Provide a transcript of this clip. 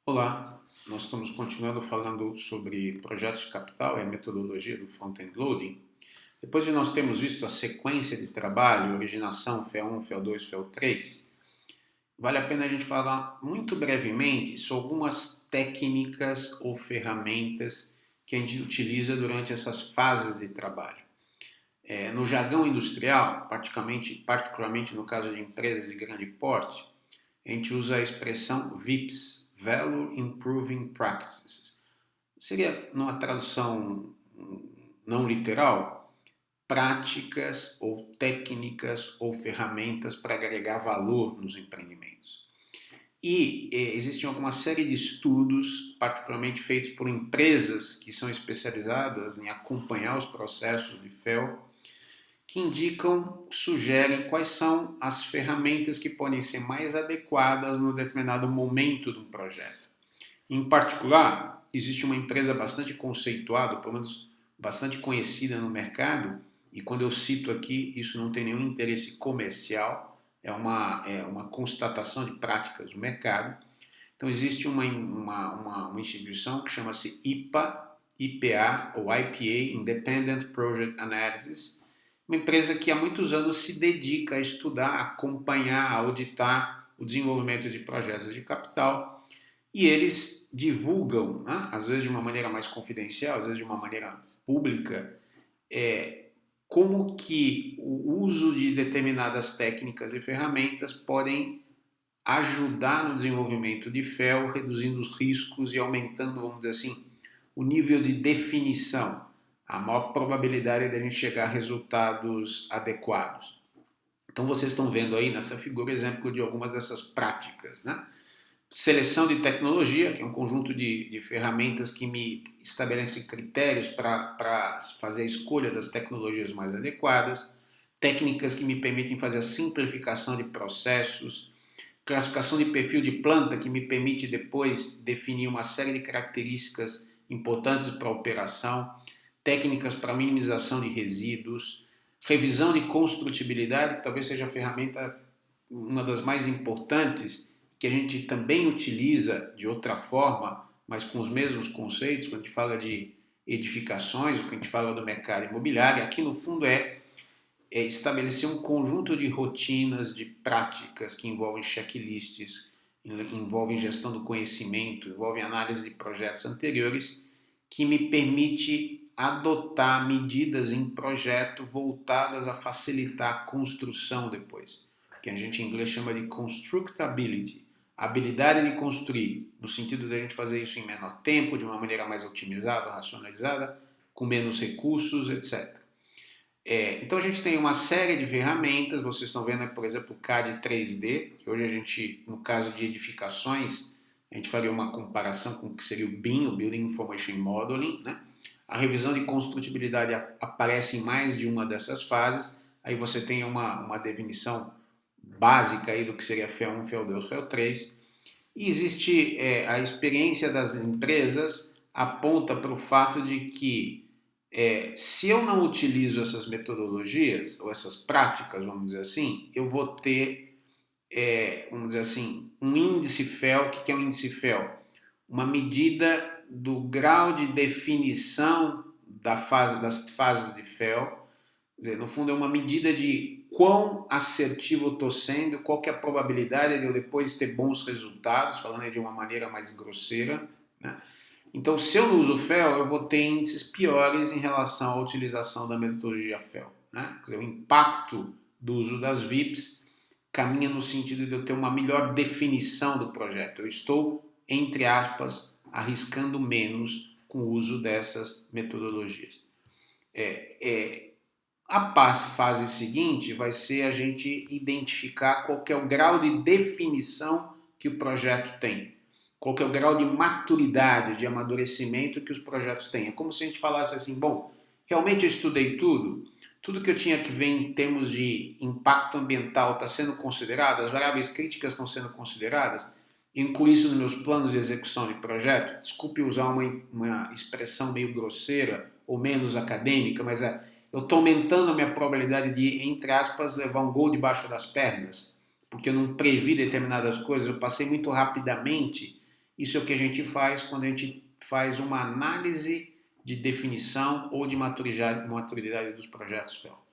Olá, nós estamos continuando falando sobre projetos de capital e a metodologia do front-end loading. Depois de nós termos visto a sequência de trabalho, originação, FEA1, FEA2, FEA3, vale a pena a gente falar muito brevemente sobre algumas técnicas ou ferramentas que a gente utiliza durante essas fases de trabalho. No jargão industrial, particularmente no caso de empresas de grande porte, a gente usa a expressão VIPs, Value Improving Practices. Seria, numa tradução não literal, práticas ou técnicas ou ferramentas para agregar valor nos empreendimentos. E existem alguma série de estudos, particularmente feitos por empresas que são especializadas em acompanhar os processos de FEL, que sugerem quais são as ferramentas que podem ser mais adequadas no determinado momento do projeto. Em particular, existe uma empresa bastante conceituada, pelo menos bastante conhecida no mercado, e quando eu cito aqui, isso não tem nenhum interesse comercial, é uma constatação de práticas do mercado. Então, existe uma instituição que chama-se IPA ou IPA, Independent Project Analysis, uma empresa que há muitos anos se dedica a estudar, acompanhar, auditar o desenvolvimento de projetos de capital, e eles divulgam, né, às vezes de uma maneira mais confidencial, às vezes de uma maneira pública, como que o uso de determinadas técnicas e ferramentas podem ajudar no desenvolvimento de FEL, reduzindo os riscos e aumentando, vamos dizer assim, o nível de definição, a maior probabilidade de a gente chegar a resultados adequados. Então vocês estão vendo aí nessa figura exemplo de algumas dessas práticas, né? Seleção de tecnologia, que é um conjunto de ferramentas que me estabelece critérios para fazer a escolha das tecnologias mais adequadas, técnicas que me permitem fazer a simplificação de processos, classificação de perfil de planta, que me permite depois definir uma série de características importantes para a operação, técnicas para minimização de resíduos, revisão de construtibilidade, que talvez seja a ferramenta uma das mais importantes, que a gente também utiliza de outra forma, mas com os mesmos conceitos, quando a gente fala de edificações, quando a gente fala do mercado imobiliário. Aqui no fundo é estabelecer um conjunto de rotinas, de práticas que envolvem checklists, envolvem gestão do conhecimento, envolvem análise de projetos anteriores, que me permite adotar medidas em projeto voltadas a facilitar a construção depois, que a gente em inglês chama de constructability, a habilidade de construir, no sentido de a gente fazer isso em menor tempo, de uma maneira mais otimizada, racionalizada, com menos recursos, etc. Então a gente tem uma série de ferramentas, vocês estão vendo, por exemplo, o CAD 3D, que hoje a gente, no caso de edificações, a gente faria uma comparação com o que seria o BIM, o Building Information Modeling, né? A revisão de construtibilidade aparece em mais de uma dessas fases, aí você tem uma definição básica aí do que seria FEA1, FEA2, FEA3, e existe a experiência das empresas aponta para o fato de que se eu não utilizo essas metodologias ou essas práticas, vamos dizer assim, eu vou ter, vamos dizer assim, um índice FEL. O que é um índice FEL? Uma medida do grau de definição das fases de FEL. Quer dizer, no fundo é uma medida de quão assertivo eu estou sendo, qual que é a probabilidade de eu depois ter bons resultados, falando de uma maneira mais grosseira, né? Então, se eu não uso FEL, eu vou ter índices piores em relação à utilização da metodologia FEL, né? Quer dizer, o impacto do uso das VIPs caminha no sentido de eu ter uma melhor definição do projeto. Eu estou, entre aspas, arriscando menos com o uso dessas metodologias. A fase seguinte vai ser a gente identificar qual que é o grau de definição que o projeto tem. Qual que é o grau de maturidade, de amadurecimento que os projetos têm. É como se a gente falasse assim, bom, realmente eu estudei tudo que eu tinha que ver em termos de impacto ambiental está sendo considerado, as variáveis críticas estão sendo consideradas, incluo isso nos meus planos de execução de projeto. Desculpe usar uma expressão meio grosseira ou menos acadêmica, mas eu estou aumentando a minha probabilidade de, entre aspas, levar um gol debaixo das pernas, porque eu não previ determinadas coisas, eu passei muito rapidamente Isso é o que a gente faz quando a gente faz uma análise de definição ou de maturidade dos projetos FEL.